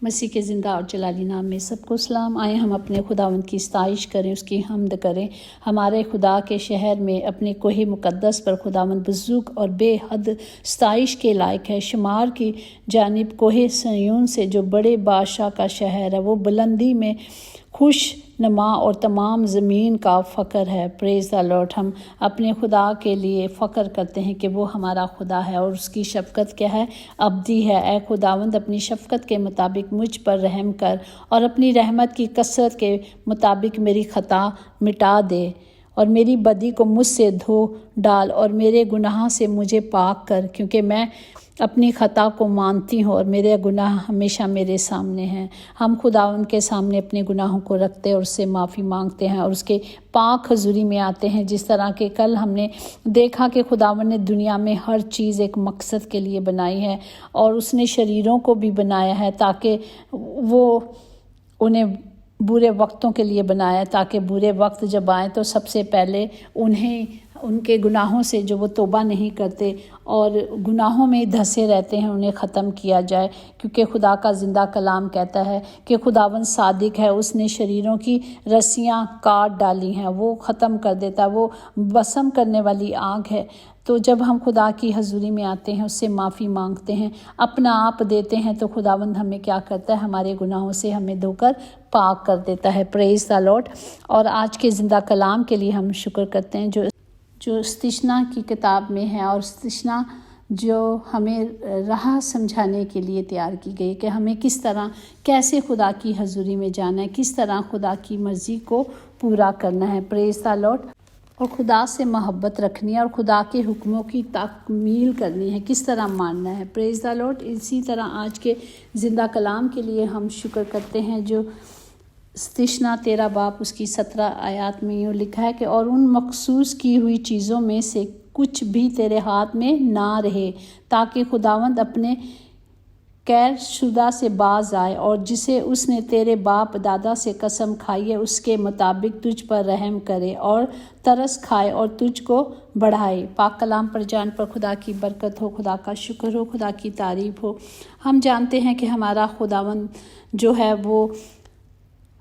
مسیح کے زندہ اور جلالی نام میں سب کو سلام۔ آئے ہم اپنے خداوند کی ستائش کریں، اس کی حمد کریں۔ ہمارے خدا کے شہر میں اپنے کوہ مقدس پر خداوند بزرگ اور بے حد ستائش کے لائق ہے۔ شمار کی جانب کوہ سیون سے جو بڑے بادشاہ کا شہر ہے، وہ بلندی میں خوش نما اور تمام زمین کا فخر ہے۔ پریز دا لارڈ۔ ہم اپنے خدا کے لیے فخر کرتے ہیں کہ وہ ہمارا خدا ہے اور اس کی شفقت کیا ہے؟ ابدی ہے۔ اے خداوند، اپنی شفقت کے مطابق مجھ پر رحم کر اور اپنی رحمت کی کثرت کے مطابق میری خطا مٹا دے اور میری بدی کو مجھ سے دھو ڈال اور میرے گناہ سے مجھے پاک کر، کیونکہ میں اپنی خطا کو مانتی ہوں اور میرے گناہ ہمیشہ میرے سامنے ہیں۔ ہم خداوند کے سامنے اپنے گناہوں کو رکھتے اور اس سے معافی مانگتے ہیں اور اس کے پاک حضوری میں آتے ہیں، جس طرح کہ کل ہم نے دیکھا کہ خداوند نے دنیا میں ہر چیز ایک مقصد کے لیے بنائی ہے اور اس نے شریروں کو بھی بنایا ہے تاکہ وہ انہیں برے وقتوں کے لیے بنایا، تاکہ برے وقت جب آئیں تو سب سے پہلے ان کے گناہوں سے جو وہ توبہ نہیں کرتے اور گناہوں میں دھسے رہتے ہیں، انہیں ختم کیا جائے، کیونکہ خدا کا زندہ کلام کہتا ہے کہ خداوند صادق ہے، اس نے شریروں کی رسیاں کاٹ ڈالی ہیں، وہ ختم کر دیتا ہے، وہ بسم کرنے والی آگ ہے۔ تو جب ہم خدا کی حضوری میں آتے ہیں، اس سے معافی مانگتے ہیں، اپنا آپ دیتے ہیں، تو خداوند ہمیں کیا کرتا ہے؟ ہمارے گناہوں سے ہمیں دھو کر پاک کر دیتا ہے۔ پریز دا لارڈ۔ اور آج کے زندہ کلام کے لیے ہم شکر کرتے ہیں جو استثنا کی کتاب میں ہے، اور استثنا جو ہمیں راہ سمجھانے کے لیے تیار کی گئی کہ ہمیں کس طرح کیسے خدا کی حضوری میں جانا ہے، کس طرح خدا کی مرضی کو پورا کرنا ہے۔ پریز دا لارڈ۔ اور خدا سے محبت رکھنی ہے اور خدا کے حکموں کی تکمیل کرنی ہے، کس طرح ماننا ہے۔ پریز دا لارڈ۔ اسی طرح آج کے زندہ کلام کے لیے ہم شکر کرتے ہیں جو استثنا 13 باب اس کی 17 آیات میں یوں لکھا ہے کہ اور ان مخصوص کی ہوئی چیزوں میں سے کچھ بھی تیرے ہاتھ میں نہ رہے، تاکہ خداوند اپنے غیر شدہ سے باز آئے اور جسے اس نے تیرے باپ دادا سے قسم کھائی ہے اس کے مطابق تجھ پر رحم کرے اور ترس کھائے اور تجھ کو بڑھائے۔ پاک کلام پر جان پر خدا کی برکت ہو، خدا کا شکر ہو، خدا کی تعریف ہو۔ ہم جانتے ہیں کہ ہمارا خداوند جو ہے وہ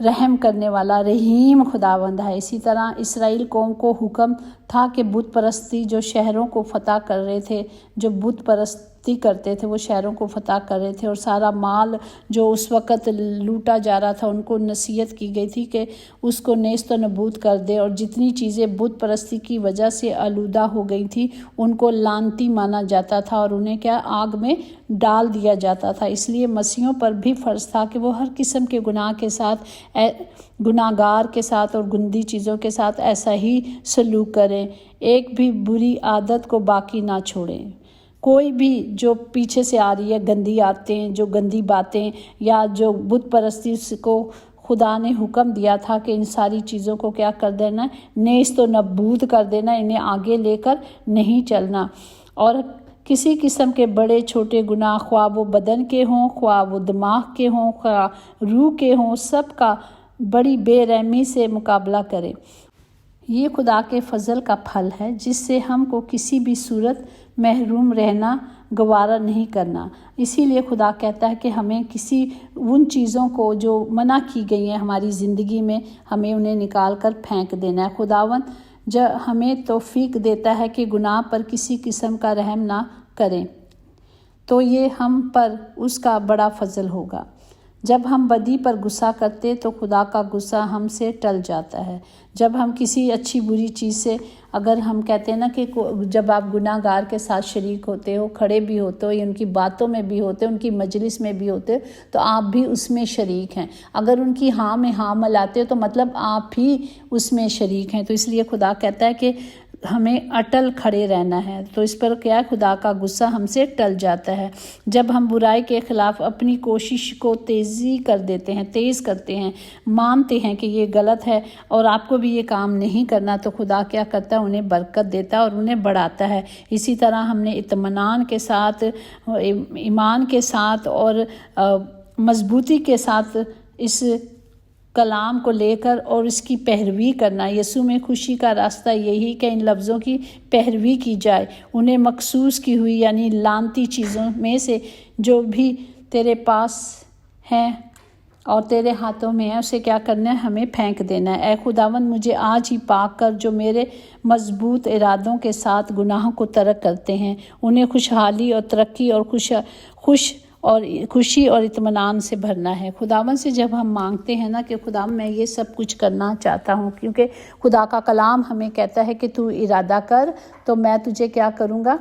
رحم کرنے والا رحیم خداوند ہے۔ اسی طرح اسرائیل قوم کو حکم تھا کہ بت پرستی جو شہروں کو فتح کر رہے تھے، جو بت پرستی کرتے تھے، وہ شہروں کو فتح کر رہے تھے اور سارا مال جو اس وقت لوٹا جا رہا تھا، ان کو نصیحت کی گئی تھی کہ اس کو نیست و نبود کر دے، اور جتنی چیزیں بت پرستی کی وجہ سے آلودہ ہو گئی تھی ان کو لعنتی مانا جاتا تھا اور انہیں کیا آگ میں ڈال دیا جاتا تھا۔ اس لیے مسیحیوں پر بھی فرض تھا کہ وہ ہر قسم کے گناہ کے ساتھ، گناہ گار کے ساتھ اور گندی چیزوں کے ساتھ ایسا ہی سلوک کریں، ایک بھی بری عادت کو باقی نہ چھوڑیں۔ کوئی بھی جو پیچھے سے آ رہی ہے، گندی عادتیں، جو گندی باتیں یا جو بت پرستی کو خدا نے حکم دیا تھا کہ ان ساری چیزوں کو کیا کر دینا، نیست و نابود کر دینا، انہیں آگے لے کر نہیں چلنا۔ اور کسی قسم کے بڑے چھوٹے گناہ، خواہ وہ بدن کے ہوں، خواہ وہ دماغ کے ہوں، خواہ روح کے ہوں، سب کا بڑی بے رحمی سے مقابلہ کرے۔ یہ خدا کے فضل کا پھل ہے جس سے ہم کو کسی بھی صورت محروم رہنا گوارا نہیں کرنا۔ اسی لیے خدا کہتا ہے کہ ہمیں ان چیزوں کو جو منع کی گئی ہیں ہماری زندگی میں، ہمیں انہیں نکال کر پھینک دینا ہے۔ خداوند جب ہمیں توفیق دیتا ہے کہ گناہ پر کسی قسم کا رحم نہ کریں، تو یہ ہم پر اس کا بڑا فضل ہوگا۔ جب ہم بدی پر غصہ کرتے تو خدا کا غصہ ہم سے ٹل جاتا ہے۔ جب ہم کسی اچھی بری چیز سے، اگر ہم کہتے ہیں نا کہ جب آپ گناہ گار کے ساتھ شریک ہوتے ہو، کھڑے بھی ہوتے ہو یا ان کی باتوں میں بھی ہوتے ہو، ان کی مجلس میں بھی ہوتے ہو، تو آپ بھی اس میں شریک ہیں۔ اگر ان کی ہاں میں ہاں ملاتے ہو تو مطلب آپ ہی اس میں شریک ہیں۔ تو اس لیے خدا کہتا ہے کہ ہمیں اٹل کھڑے رہنا ہے، تو اس پر کیا ہے؟ خدا کا غصہ ہم سے ٹل جاتا ہے۔ جب ہم برائی کے خلاف اپنی کوشش کو تیز کرتے ہیں، مانتے ہیں کہ یہ غلط ہے اور آپ کو بھی یہ کام نہیں کرنا، تو خدا کیا کرتا ہے؟ انہیں برکت دیتا ہے اور انہیں بڑھاتا ہے۔ اسی طرح ہم نے اطمینان کے ساتھ، ایمان کے ساتھ اور مضبوطی کے ساتھ اس کلام کو لے کر اور اس کی پیروی کرنا۔ یسوع میں خوشی کا راستہ یہی کہ ان لفظوں کی پیروی کی جائے، انہیں مخصوص کی ہوئی یعنی لعنتی چیزوں میں سے جو بھی تیرے پاس ہیں اور تیرے ہاتھوں میں ہے، اسے کیا کرنا ہے؟ ہمیں پھینک دینا ہے۔ اے خداوند مجھے آج ہی پاک کر، جو میرے مضبوط ارادوں کے ساتھ گناہوں کو ترک کرتے ہیں، انہیں خوشحالی اور ترقی اور خوشی اور اطمینان سے بھرنا ہے۔ خداوند سے جب ہم مانگتے ہیں نا کہ خداوند میں یہ سب کچھ کرنا چاہتا ہوں، کیونکہ خدا کا کلام ہمیں کہتا ہے کہ تو ارادہ کر تو میں تجھے کیا کروں گا؟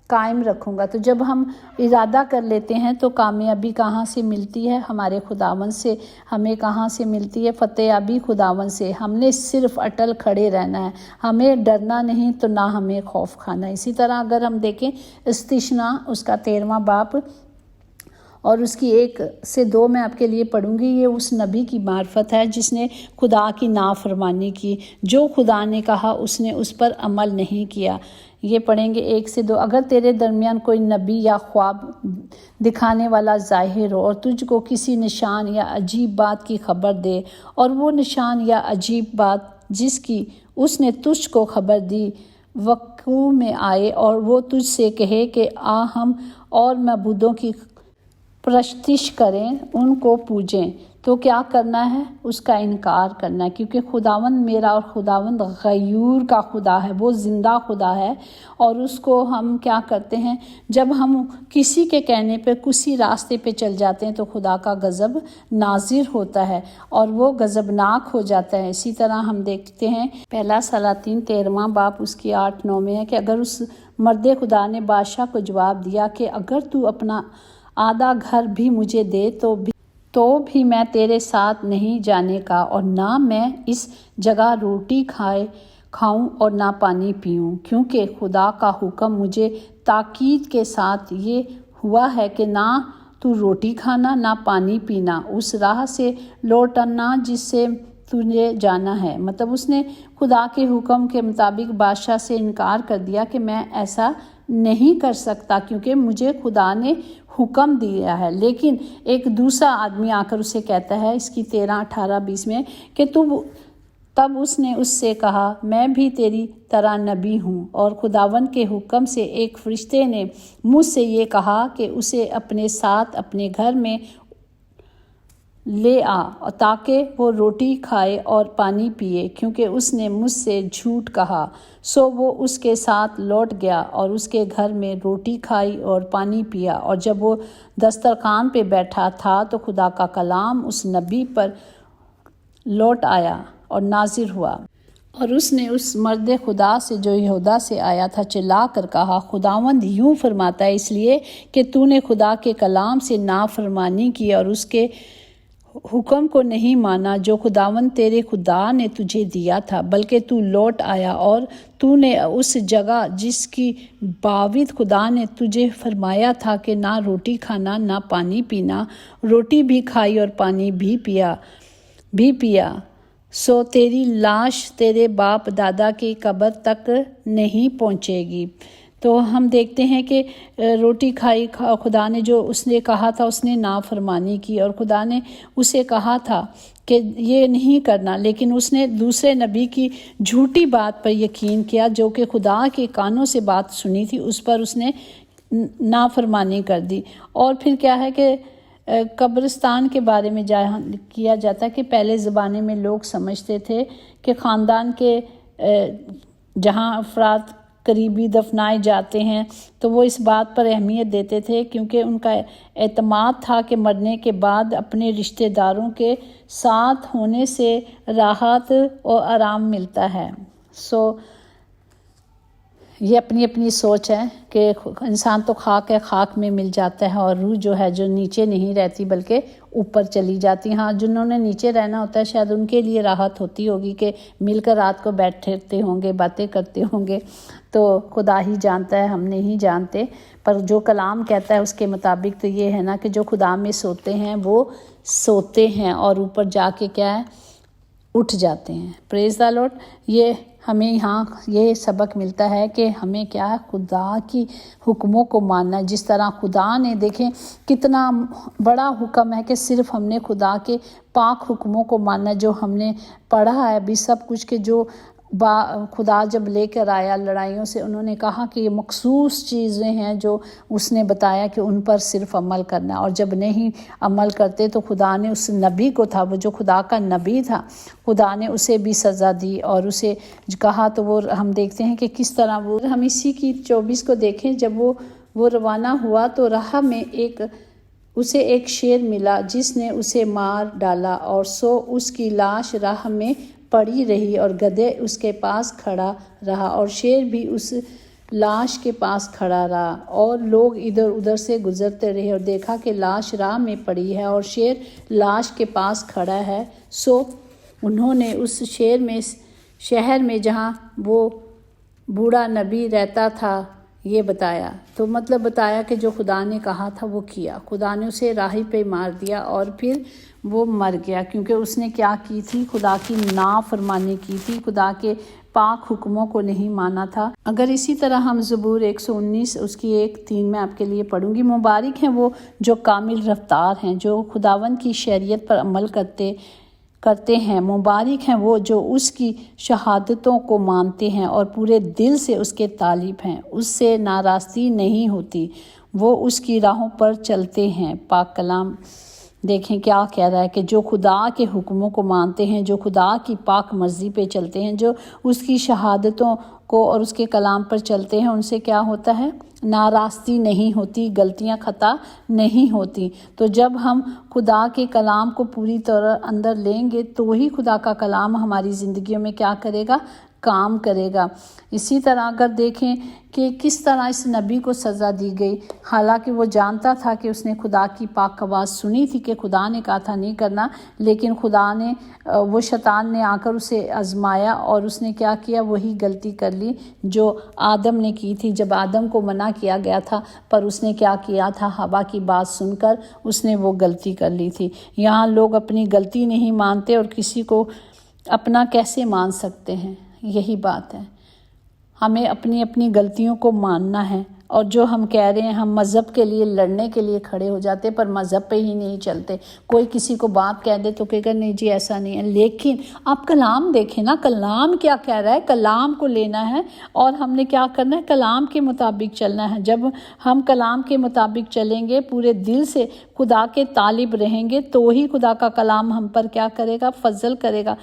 قائم رکھوں گا۔ تو جب ہم ارادہ کر لیتے ہیں تو کامیابی کہاں سے ملتی ہے؟ ہمارے خداوند سے۔ ہمیں کہاں سے ملتی ہے فتح یابی؟ خداوند سے۔ ہم نے صرف اٹل کھڑے رہنا ہے، ہمیں ڈرنا نہیں تو نہ ہمیں خوف کھانا۔ اسی طرح اگر ہم دیکھیں استثنا اس کا 13واں باب اور اس کی 1 سے 2 میں آپ کے لیے پڑھوں گی۔ یہ اس نبی کی معرفت ہے جس نے خدا کی نافرمانی کی، جو خدا نے کہا اس نے اس پر عمل نہیں کیا۔ یہ پڑھیں گے 1 سے 2۔ اگر تیرے درمیان کوئی نبی یا خواب دکھانے والا ظاہر ہو اور تجھ کو کسی نشان یا عجیب بات کی خبر دے، اور وہ نشان یا عجیب بات جس کی اس نے تجھ کو خبر دی وقوع میں آئے، اور وہ تجھ سے کہے کہ آ ہم اور معبودوں کی پرستش کریں، ان کو پوجیں، تو کیا کرنا ہے؟ اس کا انکار کرنا ہے، کیونکہ خداوند میرا اور خداوند غیور کا خدا ہے، وہ زندہ خدا ہے۔ اور اس کو ہم کیا کرتے ہیں؟ جب ہم کسی کے کہنے پہ کسی راستے پہ چل جاتے ہیں تو خدا کا غضب نازل ہوتا ہے اور وہ غضبناک ہو جاتا ہے۔ اسی طرح ہم دیکھتے ہیں پہلا سلاطین 13واں باب اس کی 8-9 میں ہے کہ اگر اس مرد خدا نے بادشاہ کو جواب دیا کہ اگر تو اپنا آدھا گھر بھی مجھے دے تو بھی میں تیرے ساتھ نہیں جانے کا، اور نہ میں اس جگہ روٹی کھاؤں اور نہ پانی پیوں، کیونکہ خدا کا حکم مجھے تاکید کے ساتھ یہ ہوا ہے کہ نہ تو روٹی کھانا نہ پانی پینا، اس راہ سے لوٹنا جس سے تجھے جانا ہے۔ مطلب اس نے خدا کے حکم کے مطابق بادشاہ سے انکار کر دیا کہ میں ایسا نہیں کر سکتا کیونکہ مجھے خدا نے حکم دیا ہے۔ لیکن ایک دوسرا آدمی آ کر اسے کہتا ہے اس کی 13, 18, 20 میں کہ تب اس نے اس سے کہا میں بھی تیری طرح نبی ہوں، اور خداوند کے حکم سے ایک فرشتے نے مجھ سے یہ کہا کہ اسے اپنے ساتھ اپنے گھر میں لے آ تاکہ وہ روٹی کھائے اور پانی پیے، کیونکہ اس نے مجھ سے جھوٹ کہا۔ سو وہ اس کے ساتھ لوٹ گیا اور اس کے گھر میں روٹی کھائی اور پانی پیا، اور جب وہ دسترخوان پہ بیٹھا تھا تو خدا کا کلام اس نبی پر لوٹ آیا اور نازل ہوا، اور اس نے اس مرد خدا سے جو یہودا سے آیا تھا چلا کر کہا خداوند یوں فرماتا ہے، اس لیے کہ تو نے خدا کے کلام سے نافرمانی کی اور اس کے حکم کو نہیں مانا جو خداوند تیرے خدا نے تجھے دیا تھا، بلکہ تو لوٹ آیا اور تو نے اس جگہ جس کی باوجھ خدا نے تجھے فرمایا تھا کہ نہ روٹی کھانا نہ پانی پینا، روٹی بھی کھائی اور پانی بھی پیا، سو تیری لاش تیرے باپ دادا کی قبر تک نہیں پہنچے گی۔ تو ہم دیکھتے ہیں کہ روٹی کھائی، خدا نے جو اس نے کہا تھا اس نے نافرمانی کی، اور خدا نے اسے کہا تھا کہ یہ نہیں کرنا، لیکن اس نے دوسرے نبی کی جھوٹی بات پر یقین کیا جو کہ خدا کے کانوں سے بات سنی تھی، اس پر اس نے نافرمانی کر دی۔ اور پھر کیا ہے کہ قبرستان کے بارے میں کیا جاتا ہے کہ پہلے زمانے میں لوگ سمجھتے تھے کہ خاندان کے جہاں افراد قریبی دفنائے جاتے ہیں تو وہ اس بات پر اہمیت دیتے تھے کیونکہ ان کا اعتماد تھا کہ مرنے کے بعد اپنے رشتہ داروں کے ساتھ ہونے سے راحت اور آرام ملتا ہے۔ یہ اپنی اپنی سوچ ہے کہ انسان تو خاک ہے، خاک میں مل جاتا ہے، اور روح جو ہے جو نیچے نہیں رہتی بلکہ اوپر چلی جاتی۔ ہاں جنہوں نے نیچے رہنا ہوتا ہے شاید ان کے لیے راحت ہوتی ہوگی کہ مل کر رات کو بیٹھتے ہوں گے، باتیں کرتے ہوں گے، تو خدا ہی جانتا ہے، ہم نہیں جانتے۔ پر جو کلام کہتا ہے اس کے مطابق تو یہ ہے نا کہ جو خدا میں سوتے ہیں وہ سوتے ہیں اور اوپر جا کے کیا ہے اٹھ جاتے ہیں۔ پریز دی لارڈ۔ یہ ہمیں یہاں یہ سبق ملتا ہے کہ ہمیں کیا ہے خدا کی حکموں کو ماننا ہے، جس طرح خدا نے دیکھیں کتنا بڑا حکم ہے کہ صرف ہم نے خدا کے پاک حکموں کو ماننا، جو ہم نے پڑھا ہے ابھی سب کچھ کہ جو خدا جب لے کر آیا لڑائیوں سے، انہوں نے کہا کہ یہ مخصوص چیزیں ہیں جو اس نے بتایا کہ ان پر صرف عمل کرنا ہے، اور جب نہیں عمل کرتے تو خدا نے اس نبی کو تھا، وہ جو خدا کا نبی تھا، خدا نے اسے بھی سزا دی اور اسے کہا۔ تو وہ ہم دیکھتے ہیں کہ کس طرح وہ، ہم اسی کی 24 کو دیکھیں، جب وہ روانہ ہوا تو راہ میں اسے ایک شیر ملا جس نے اسے مار ڈالا، اور اس کی لاش راہ میں پڑی رہی اور گدھے اس کے پاس کھڑا رہا، اور شیر بھی اس لاش کے پاس کھڑا رہا، اور لوگ ادھر ادھر سے گزرتے رہے اور دیکھا کہ لاش راہ میں پڑی ہے اور شیر لاش کے پاس کھڑا ہے۔ انہوں نے اس شہر میں جہاں وہ بوڑھا نبی رہتا تھا یہ بتایا، تو مطلب بتایا کہ جو خدا نے کہا تھا وہ کیا۔ خدا نے اسے راہی پہ مار دیا اور پھر وہ مر گیا، کیونکہ اس نے کیا کی تھی؟ خدا کی نافرمانی کی تھی، خدا کے پاک حکموں کو نہیں مانا تھا۔ اگر اسی طرح ہم زبور 119 اس کی 1:3 میں آپ کے لیے پڑھوں گی، مبارک ہیں وہ جو کامل رفتار ہیں، جو خداوند کی شریعت پر عمل کرتے ہیں، مبارک ہیں وہ جو اس کی شہادتوں کو مانتے ہیں اور پورے دل سے اس کے طالب ہیں، اس سے ناراستی نہیں ہوتی، وہ اس کی راہوں پر چلتے ہیں۔ پاک کلام دیکھیں کیا کہہ رہا ہے کہ جو خدا کے حکموں کو مانتے ہیں، جو خدا کی پاک مرضی پہ چلتے ہیں، جو اس کی شہادتوں کو اور اس کے کلام پر چلتے ہیں، ان سے کیا ہوتا ہے؟ ناراستی نہیں ہوتی، غلطیاں خطا نہیں ہوتی۔ تو جب ہم خدا کے کلام کو پوری طرح اندر لیں گے تو ہی خدا کا کلام ہماری زندگیوں میں کیا کرے گا؟ کام کرے گا۔ اسی طرح اگر دیکھیں کہ کس طرح اس نبی کو سزا دی گئی، حالانکہ وہ جانتا تھا کہ اس نے خدا کی پاک آواز سنی تھی کہ خدا نے کہا تھا نہیں کرنا، لیکن وہ شیطان نے آ کر اسے آزمایا اور اس نے کیا کیا؟ وہی غلطی کر لی جو آدم نے کی تھی جب آدم کو منع کیا گیا تھا، پر اس نے کیا کیا تھا؟ ہوا کی بات سن کر اس نے وہ غلطی کر لی تھی۔ یہاں لوگ اپنی غلطی نہیں مانتے اور کسی کو اپنا کیسے مان سکتے ہیں؟ یہی بات ہے، ہمیں اپنی غلطیوں کو ماننا ہے، اور جو ہم کہہ رہے ہیں ہم مذہب کے لیے لڑنے کے لیے کھڑے ہو جاتے پر مذہب پہ ہی نہیں چلتے۔ کوئی کسی کو بات کہہ دے تو کہے گا نہیں جی ایسا نہیں ہے، لیکن آپ کلام دیکھیں نا، کلام کیا کہہ رہا ہے؟ کلام کو لینا ہے اور ہم نے کیا کرنا ہے؟ کلام کے مطابق چلنا ہے۔ جب ہم کلام کے مطابق چلیں گے، پورے دل سے خدا کے طالب رہیں گے، تو ہی خدا کا کلام ہم پر کیا کرے گا؟ فضل کرے گا۔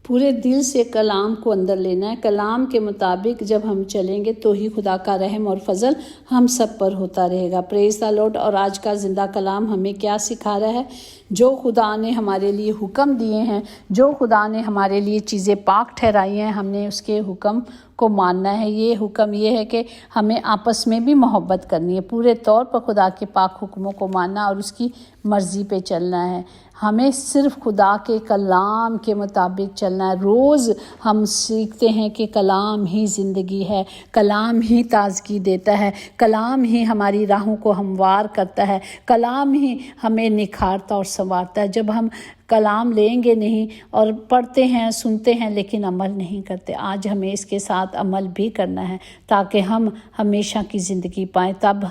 پورے دل سے کلام کو اندر لینا ہے، کلام کے مطابق جب ہم چلیں گے تو ہی خدا کا رحم اور فضل ہم سب پر ہوتا رہے گا۔ پریز دی لارڈ۔ اور آج کا زندہ کلام ہمیں کیا سکھا رہا ہے؟ جو خدا نے ہمارے لیے حکم دیے ہیں، جو خدا نے ہمارے لیے چیزیں پاک ٹھہرائی ہیں، ہم نے اس کے حکم کو ماننا ہے۔ یہ حکم یہ ہے کہ ہمیں آپس میں بھی محبت کرنی ہے، پورے طور پر خدا کے پاک حکموں کو ماننا اور اس کی مرضی پہ چلنا ہے۔ ہمیں صرف خدا کے کلام کے مطابق چلنا ہے۔ روز ہم سیکھتے ہیں کہ کلام ہی زندگی ہے، کلام ہی تازگی دیتا ہے، کلام ہی ہماری راہوں کو ہموار کرتا ہے، کلام ہی ہمیں نکھارتا اور سنوارتا ہے۔ جب ہم کلام لیں گے نہیں اور پڑھتے ہیں، سنتے ہیں لیکن عمل نہیں کرتے، آج ہمیں اس کے ساتھ عمل بھی کرنا ہے تاکہ ہم ہمیشہ کی زندگی پائیں۔ تب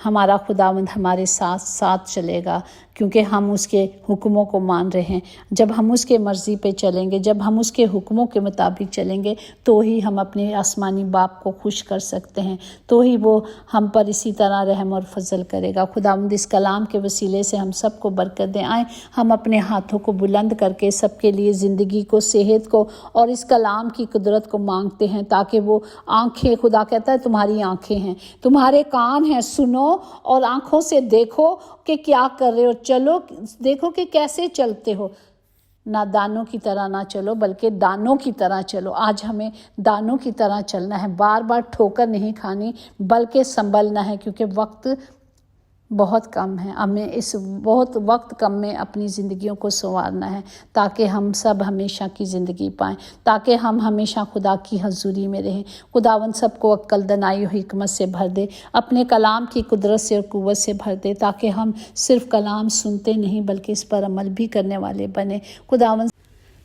ہمارا خداوند ہمارے ساتھ ساتھ چلے گا، کیونکہ ہم اس کے حکموں کو مان رہے ہیں۔ جب ہم اس کے مرضی پہ چلیں گے، جب ہم اس کے حکموں کے مطابق چلیں گے، تو ہی ہم اپنے آسمانی باپ کو خوش کر سکتے ہیں، تو ہی وہ ہم پر اسی طرح رحم اور فضل کرے گا۔ خداوند اس کلام کے وسیلے سے ہم سب کو برکت دیں۔ آئیں ہم اپنے ہاتھوں کو بلند کر کے سب کے لیے زندگی کو، صحت کو اور اس کلام کی قدرت کو مانگتے ہیں، تاکہ وہ آنکھیں، خدا کہتا ہے تمہاری آنکھیں ہیں، تمہارے کان ہیں، سنو اور آنکھوں سے دیکھو کہ کیا کر رہے ہو، چلو دیکھو کہ کیسے چلتے ہو، نادانوں کی طرح نہ چلو بلکہ دانوں کی طرح چلو۔ آج ہمیں دانوں کی طرح چلنا ہے، بار بار ٹھوکر نہیں کھانی بلکہ سنبھلنا ہے، کیونکہ وقت بہت کم ہے۔ ہمیں اس بہت وقت کم میں اپنی زندگیوں کو سنوارنا ہے، تاکہ ہم سب ہمیشہ کی زندگی پائیں، تاکہ ہم ہمیشہ خدا کی حضوری میں رہیں۔ خداوند سب کو عقل، دانائی و حکمت سے بھر دے، اپنے کلام کی قدرت سے اور قوت سے بھر دے، تاکہ ہم صرف کلام سنتے نہیں بلکہ اس پر عمل بھی کرنے والے بنے۔ خداوند